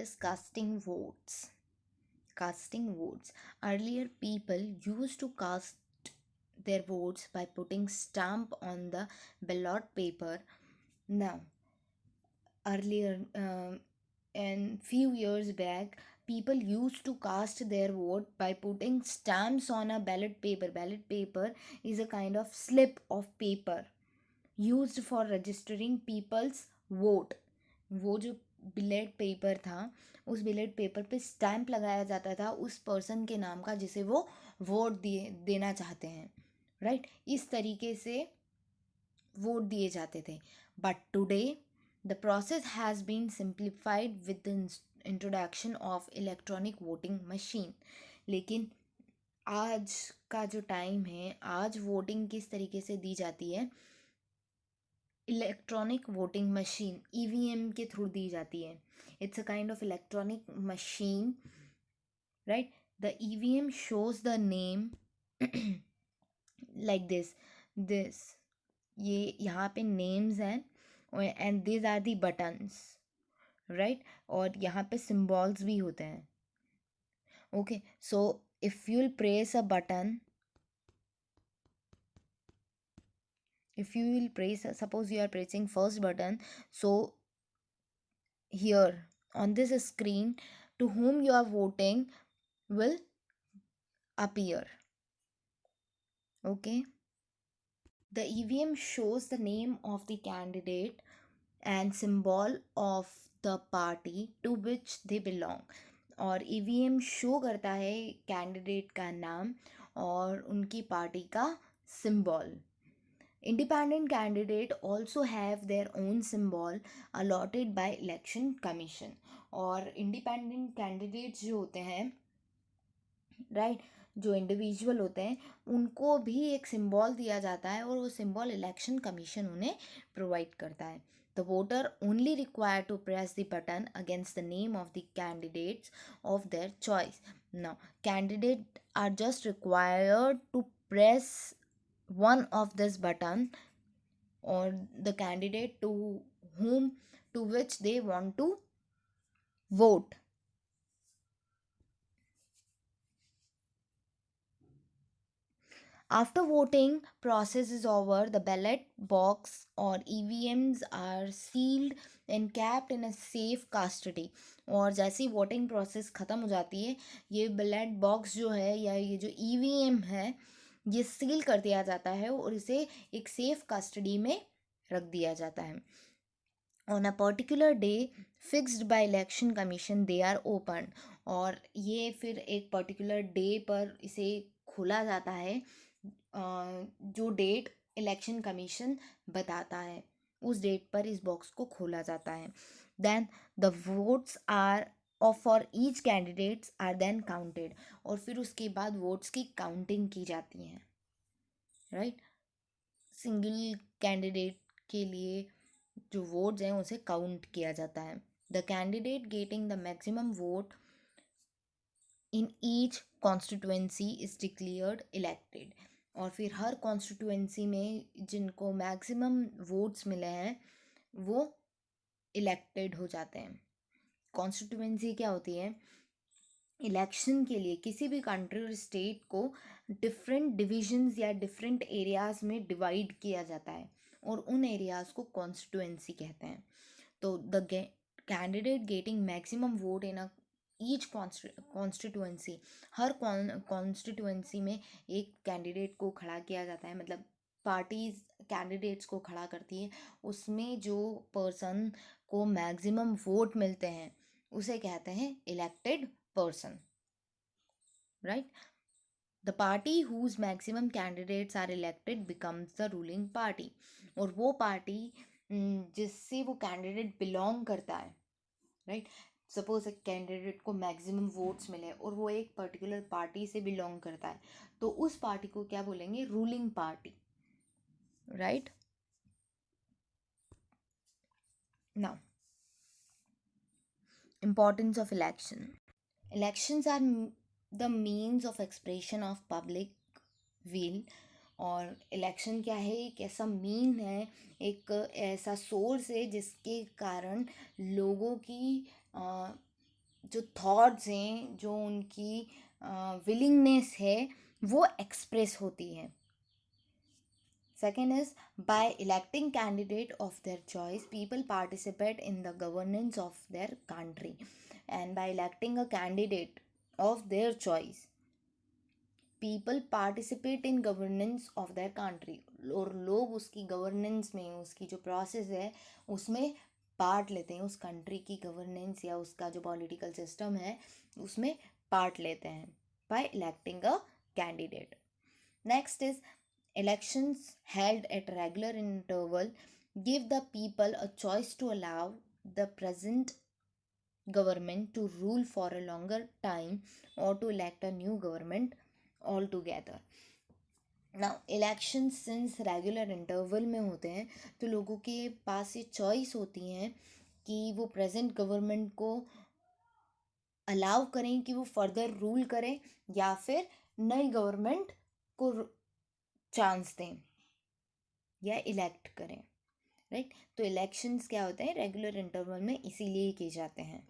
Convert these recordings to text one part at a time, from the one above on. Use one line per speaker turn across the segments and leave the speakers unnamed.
is casting votes. Casting votes. Earlier, people used to cast their votes by putting stamp on the ballot paper. Now, earlier, and few years back, people used to cast their vote by putting stamps on a ballot paper. Ballot paper is a kind of slip of paper used for registering people's vote. वो जो bill rate paper था, उस bill rate paper पे stamp लगाया जाता था उस person के नाम का जिसे वो वोट दिए देना चाहते हैं, राइट। इस तरीके से वोट दिए जाते थे। But today the process has been simplified with the introduction of electronic voting machine. लेकिन आज का जो टाइम है, आज वोटिंग किस तरीके से दी जाती है, इलेक्ट्रॉनिक वोटिंग मशीन ईवीएम के थ्रू दी जाती है। It's a kind of electronic machine, right. The EVM shows the name like this ये यहाँ पे नेम्स हैं and this are the buttons, right. और यहाँ पे सिम्बॉल्स भी होते हैं। Okay, so if you will press a button, if you will press, suppose you are pressing first button, so here on this screen to whom you are voting will appear. Okay, the EVM shows the name of the candidate and symbol of the party to which they belong. और EVM show करता है candidate का नाम और उनकी party का symbol. Independent candidate also have their own symbol allotted by election commission. और independent candidates जो होते हैं, राइट, जो इंडिविजुअल होते हैं उनको भी एक सिंबल दिया जाता है और वो सिंबल इलेक्शन कमीशन उन्हें प्रोवाइड करता है। The voter only required to press the button against the name of the candidates of their choice. Now, candidates are just required to press one of this button or the candidate to which they want to vote. After voting process is over, the ballot box or EVMs are sealed and kept in a safe custody. और जैसी voting process ख़त्म हो जाती है, ये ballot box जो है या ये जो ईवीएम है ये सील कर दिया जाता है और इसे एक सेफ कस्टडी में रख दिया जाता है। On a particular day fixed by election commission they are open, और ये फिर एक पर्टिकुलर डे पर इसे खोला जाता है जो डेट इलेक्शन कमीशन बताता है, उस डेट पर इस बॉक्स को खोला जाता है। देन द वोट्स आर और for each candidates are then counted, और फिर उसके बाद वोट्स की काउंटिंग की जाती है, राइट। सिंगल कैंडिडेट के लिए जो वोट्स हैं उसे काउंट किया जाता है। The candidate getting the maximum vote in each constituency is declared elected, और फिर हर कॉन्स्टिट्यूएंसी में जिनको मैक्सिमम वोट्स मिले हैं वो इलेक्टेड हो जाते हैं। कॉन्स्टिट्यूएंसी क्या होती है? इलेक्शन के लिए किसी भी कंट्री और स्टेट को डिफरेंट डिविजन्स या डिफरेंट एरियाज़ में डिवाइड किया जाता है और उन एरियाज़ को कॉन्स्टिट्यूएंसी कहते हैं। तो the candidate getting maximum vote in a each constituency, her constituency में एक कैंडिडेट को खड़ा किया जाता है, मतलब पार्टीज कैंडिडेट्स को खड़ा करती है, उसमें जो पर्सन को मैक्सिमम वोट मिलते हैं उसे कहते हैं elected person, right? The party whose maximum candidates are elected becomes the ruling party, और वो पार्टी जिससे वो कैंडिडेट बिलोंग करता है, राइट। सपोज एक कैंडिडेट को मैक्सिमम वोट्स मिले और वो एक पर्टिकुलर पार्टी से बिलोंग करता है, तो उस पार्टी को क्या बोलेंगे? Ruling party, right. Now, importance of election. Elections are the means of expression of public will, और इलेक्शन क्या है? एक ऐसा मीन है, एक ऐसा सोर्स है जिसके कारण लोगों की जो थॉट्स हैं, जो उनकी विलिंगनेस है, वो एक्सप्रेस होती है. Second is by electing candidate of their choice, people participate in the governance of their country. And by electing a candidate of their choice, people participate in governance of their country. और लोग उसकी governance में, उसकी जो process है उसमें part लेते हैं, उस कंट्री की गवर्नेंस या उसका जो पॉलिटिकल सिस्टम है उसमें पार्ट लेते हैं by electing a candidate. Next is elections held at regular interval give the people a choice to allow the present government to rule for a longer time or to elect a new government altogether. Now election since regular interval में होते हैं तो लोगों के पास ये choice होती है कि वो प्रेजेंट गवर्नमेंट को अलाउ करें कि वो फर्दर रूल करें या फिर नई गवर्नमेंट को चांस दें या इलेक्ट करें. राइट, तो इलेक्शंस क्या होते हैं, रेगुलर इंटरवल में इसीलिए किए जाते हैं.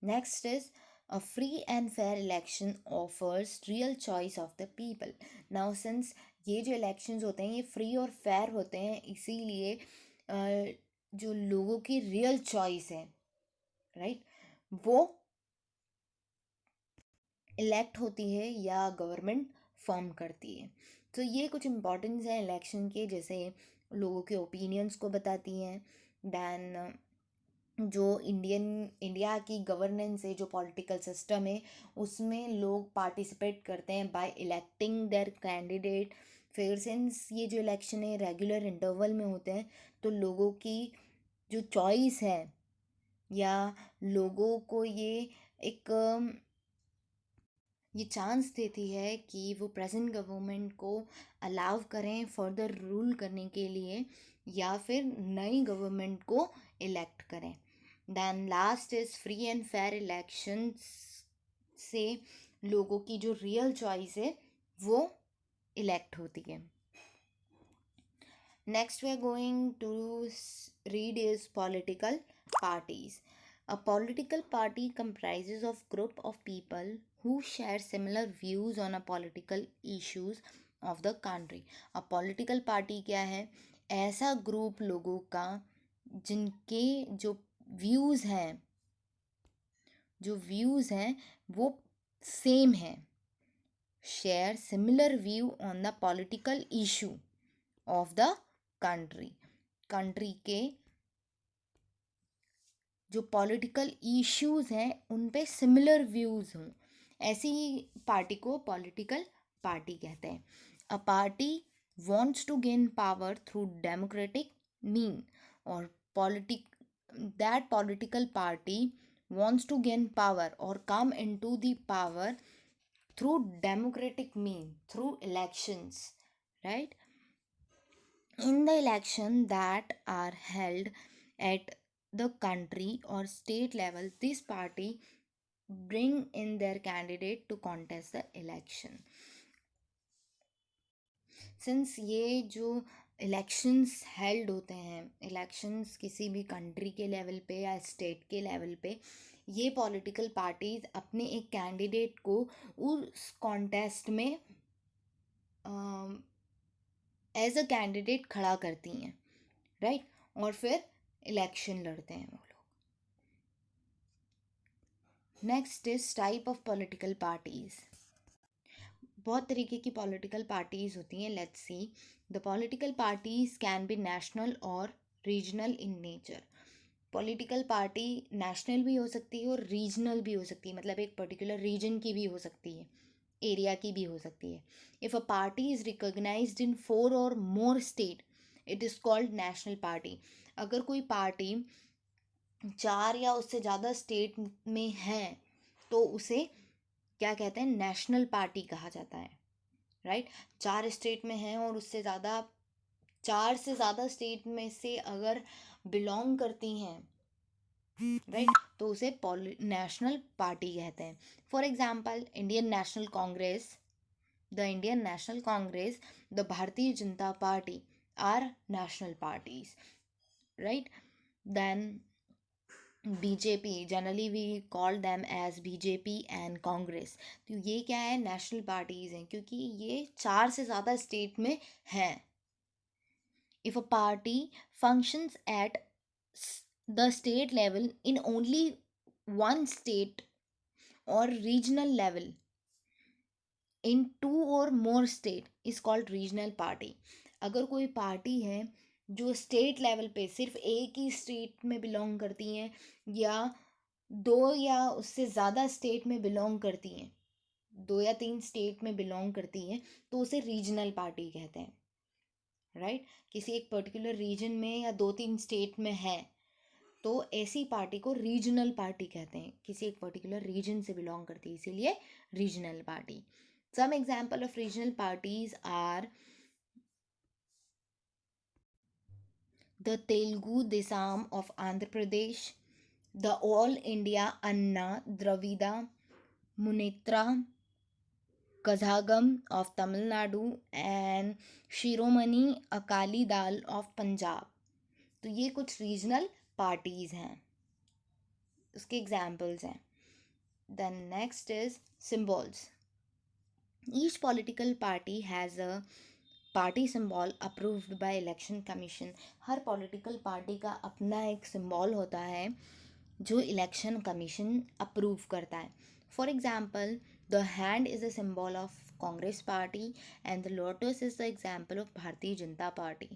Next is a free and fair election offers real choice of the people. Now since ये जो elections होते हैं ये free और fair होते हैं, इसीलिए जो लोगों की real choice है, right, वो elect होती है या government form करती है. तो ये कुछ importance है election के, जैसे लोगों के opinions को बताती हैं. then जो इंडिया की गवर्नेंस है, जो पॉलिटिकल सिस्टम है, उसमें लोग पार्टिसिपेट करते हैं बाय इलेक्टिंग देयर कैंडिडेट. फिर सिंस ये जो इलेक्शन है रेगुलर इंटरवल में होते हैं तो लोगों की जो चॉइस है या लोगों को एक ये चांस देती है कि वो प्रेजेंट गवर्नमेंट को अलाउ करें फर्दर रूल करने के लिए या फिर नई गवर्नमेंट को इलेक्ट करें. Than last is free and fair election से लोगों की जो रियल चॉइस है वो इलेक्ट होती है. Next we are going to read is political parties. A political party comprises of group of people who share similar views on a political issues of the country. A political party क्या है, ऐसा group लोगों का जिनके जो views हैं वो same है. Share similar view on the political issue of the country के जो पॉलिटिकल इश्यूज हैं उन पे सिमिलर व्यूज़ हों, ऐसी पार्टी को पॉलिटिकल पार्टी कहते हैं. A party wants to gain power through democratic mean, or that political party wants to gain power or come into the power through democratic mean, through elections, right? In the election that are held at the country or state level, this party bring in their candidate to contest the election. Since ये जो elections held होते हैं, elections किसी भी country के level पे या state के लेवल पे, ये पॉलिटिकल पार्टीज अपने एक कैंडिडेट को उस कॉन्टेस्ट में एज अ कैंडिडेट खड़ा करती हैं, राइट, और फिर इलेक्शन लड़ते हैं वो लोग. Next is type of political parties. बहुत तरीके की पॉलिटिकल पार्टीज होती हैं. Let's see. The political parties can be national और regional in nature. Political party national भी हो सकती है और रीजनल भी हो सकती है, मतलब एक पर्टिकुलर रीजन की भी हो सकती है, एरिया की भी हो सकती है. If a party is recognised in 4 और more state, it is called national party. अगर कोई पार्टी 4 या उससे ज़्यादा स्टेट में है तो उसे क्या कहते हैं, नेशनल पार्टी कहा जाता है, राइट. 4 स्टेट में है और उससे ज़्यादा 4 से ज़्यादा स्टेट में से अगर बिलोंग करती हैं, राइट, तो उसे नेशनल पार्टी कहते हैं. For example Indian National Congress, the Bharatiya Janata Party are national parties, right. Then BJP, generally we call them as BJP and Congress. तो ये क्या है, नेशनल पार्टीज हैं, क्योंकि ये 4 से ज़्यादा स्टेट में हैं। If a party functions at the state level in only one state or regional level in two or more state is called regional party। अगर कोई पार्टी है जो स्टेट लेवल पे सिर्फ एक ही स्टेट में बिलोंग करती हैं, या 2 या उससे ज़्यादा स्टेट में बिलोंग करती हैं, 2 या 3 स्टेट में बिलोंग करती हैं, तो उसे रीजनल पार्टी कहते हैं। राइट, किसी एक पर्टिकुलर रीजन में या 2-3 स्टेट में है, तो ऐसी पार्टी को रीजनल पार्टी कहते हैं, किसी एक पर्टिकुलर रीजन से बिलोंग करती है, इसीलिए regional party. Some example of regional parties are the Telugu Desam of Andhra Pradesh, the All India Anna Dravida Munnetra Kazhagam of Tamil Nadu and Shiromani Akali Dal of Punjab. तो ये कुछ रीजनल पार्टीज हैं, उसके एग्जाम्पल्स हैं। Then next is symbols. Each political party has a party symbol approved by election commission. हर political party का अपना एक सिंबल होता है जो इलेक्शन कमीशन अप्रूव करता है। For example, the hand is a symbol of Congress party and the lotus is the example of भारतीय जनता पार्टी।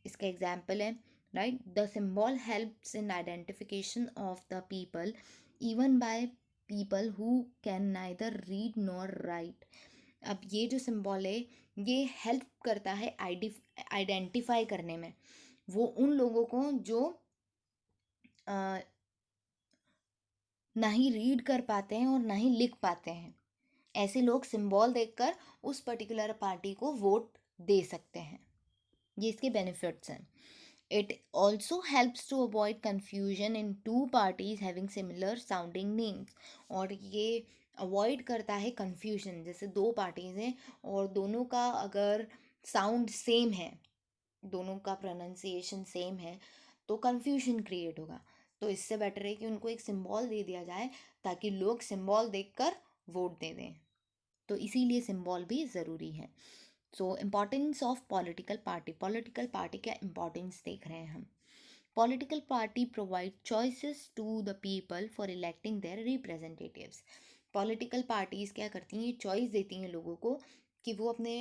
इसका एग्जाम्पल है, right, the symbol helps in identification of the people even by people who can neither read nor right. अब ये जो symbol है ये help करता है आइडेंटिफाई करने में वो उन लोगों को जो ना ही रीड कर पाते हैं और ना ही लिख पाते हैं। ऐसे लोग सिंबल देखकर उस पर्टिकुलर पार्टी को वोट दे सकते हैं। ये इसके बेनिफिट्स हैं। It also helps to avoid confusion in two parties having similar sounding names. और ये अवॉइड करता है कन्फ्यूजन, जैसे 2 पार्टीज हैं और दोनों का अगर साउंड सेम है, दोनों का प्रोनाउंसिएशन सेम है, तो कन्फ्यूजन क्रिएट होगा। तो इससे बेटर है कि उनको एक सिंबल दे दिया जाए ताकि लोग सिंबल देखकर वोट दे दें। तो इसीलिए सिंबल भी ज़रूरी है। So importance of political party का इम्पॉर्टेंस देख रहे हैं हम। Political party provide choices to the people for electing their representatives. Political parties क्या करती हैं, चॉइस देती हैं लोगों को कि वो अपने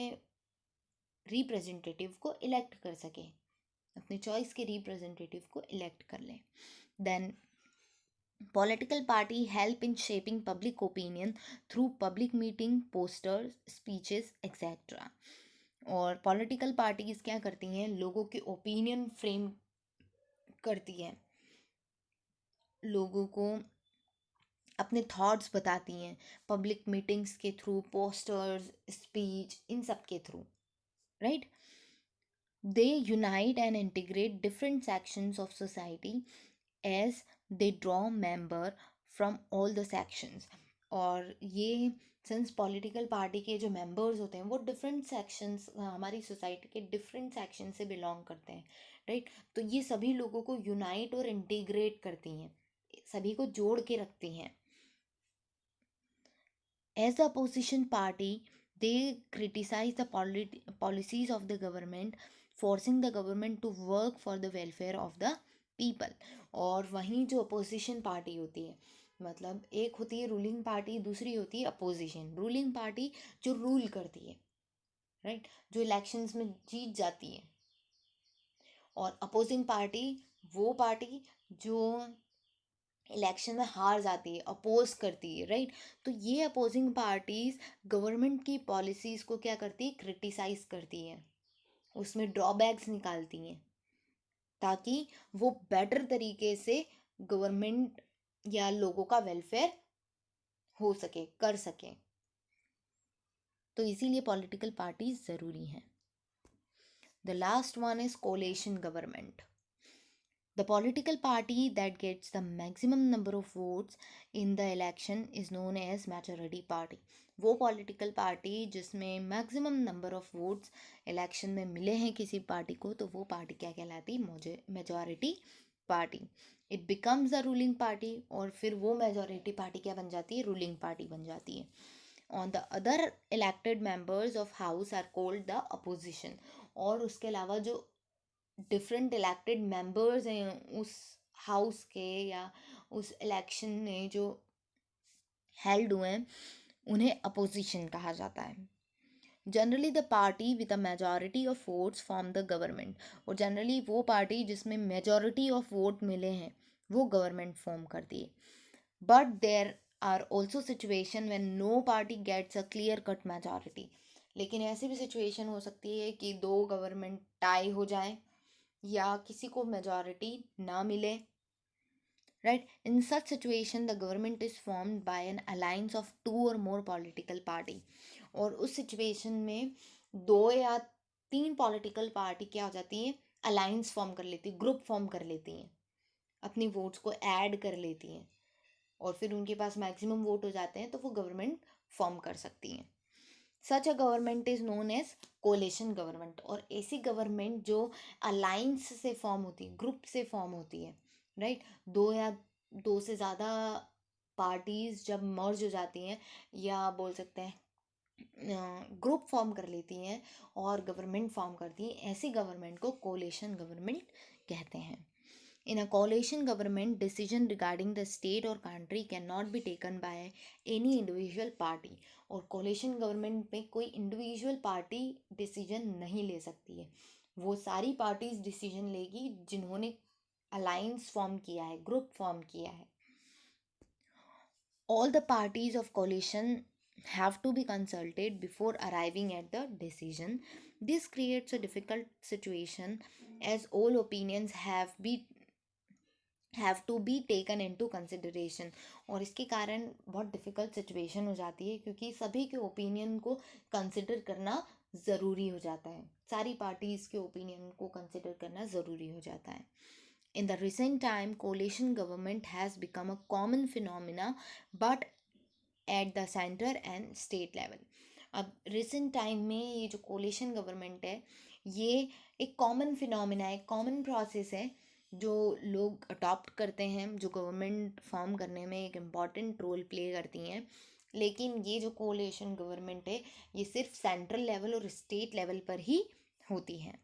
रिप्रेजेंटेटिव को इलेक्ट कर सके, अपने चॉइस के रिप्रेजेंटेटिव को इलेक्ट कर लें। Then political party help in shaping public opinion through public meeting, posters, speeches, etc. और पॉलिटिकल पार्टीज क्या करती हैं, लोगों के ओपिनियन फ्रेम करती हैं, लोगों को अपने थॉट्स बताती हैं पब्लिक मीटिंग्स के थ्रू, पोस्टर्स, स्पीच, इन सब के through, right. They unite and integrate different sections of society as they draw member from all the sections. और ये सिंस पॉलिटिकल पार्टी के जो मेंबर्स होते हैं वो डिफरेंट सेक्शंस, हमारी सोसाइटी के डिफरेंट सेक्शन से बिलोंग करते हैं, राइट। तो ये सभी लोगों को यूनाइट और इंटीग्रेट करती हैं, सभी को जोड़ के रखती हैं। As the opposition party, they criticize the policies of the government, forcing the government to work for the welfare of the people। और वहीं जो अपोजिशन पार्टी होती है, मतलब एक होती है रूलिंग पार्टी, दूसरी होती है अपोजिशन। रूलिंग पार्टी जो रूल करती है, राइट, जो इलेक्शंस में जीत जाती है, और अपोजिंग पार्टी वो पार्टी जो इलेक्शन में हार जाती है, अपोज करती है, राइट। तो ये अपोजिंग पार्टीज गवर्नमेंट की पॉलिसीज को क्या करती है, क्रिटिसाइज करती है, उसमें ड्रॉबैक्स निकालती हैं ताकि वो बेटर तरीके से गवर्नमेंट या लोगों का वेलफेयर हो सके, कर सके। तो इसीलिए पॉलिटिकल पार्टीज ज़रूरी हैं। The last one is coalition government. The political party that gets the maximum number of votes in the election is known as majority party। वो पॉलिटिकल पार्टी जिसमें maximum number of votes election में मिले हैं किसी party को, तो वो party क्या कहलाती है, majority party. It becomes the ruling party, और फिर वो मेजोरिटी पार्टी क्या बन जाती है, रूलिंग पार्टी बन जाती है. On the other elected members of house are called the opposition. और उसके अलावा जो डिफरेंट इलेक्टेड मेंबर्स हैं उस हाउस के या उस इलेक्शन में जो हेल्ड हुए हैं, उन्हें अपोजिशन कहा जाता है. Generally the party with a majority of votes form the government. और जनरली वो पार्टी जिसमें मेजॉरिटी ऑफ वोट मिले हैं वो गवर्नमेंट फॉर्म करती है. But there are also situation when no party gets a clear cut majority. लेकिन ऐसी भी सिचुएशन हो सकती है कि दो गवर्नमेंट टाई हो जाए या किसी को मेजॉरिटी ना मिले. Right? In such situation, the government is formed by an alliance of two or more political party. और उस सिचुएशन में दो या तीन पॉलिटिकल पार्टी क्या हो जाती हैं, अलायंस फॉर्म कर लेती है, ग्रुप फॉर्म कर लेती हैं, अपनी वोट्स को ऐड कर लेती हैं, और फिर उनके पास मैक्सिमम वोट हो जाते हैं तो वो गवर्नमेंट फॉर्म कर सकती हैं. Such a government is known as coalition government. और ऐसी गवर्नमेंट जो अलाइंस से फॉर्म होती है, ग्रुप से फॉर्म होती है, राइट, दो या दो से ज़्यादा पार्टीज जब मर्ज हो जाती हैं या बोल सकते हैं ग्रुप फॉर्म कर लेती हैं और गवर्नमेंट फॉर्म करती हैं, ऐसी गवर्नमेंट को कोलेशन गवर्नमेंट कहते हैं. In a coalition government, decision regarding the state or country cannot be taken by any individual party. और coalition government में कोई individual party decision नहीं ले सकती है. वो सारी parties decision लेगी जिन्होंने alliance form किया है, group form किया है. All the parties of coalition have to be consulted before arriving at the decision. This creates a difficult situation as all opinions have to be taken into consideration. और इसके कारण बहुत difficult situation हो जाती है क्योंकि सभी के ओपिनियन को कंसिडर करना ज़रूरी हो जाता है, सारी पार्टीज़ के ओपिनियन को कंसिडर करना ज़रूरी हो जाता है. In the recent time, coalition government has become a common phenomena, but at the center and state level. अब रिसेंट टाइम में ये जो कोलिशन गवर्नमेंट है ये एक कॉमन फिनोमिना है, कॉमन प्रोसेस है जो लोग अडॉप्ट करते हैं, जो गवर्नमेंट फॉर्म करने में एक इम्पॉर्टेंट रोल प्ले करती हैं. लेकिन ये जो कोलिशन गवर्नमेंट है ये सिर्फ सेंट्रल लेवल और स्टेट लेवल पर ही होती है.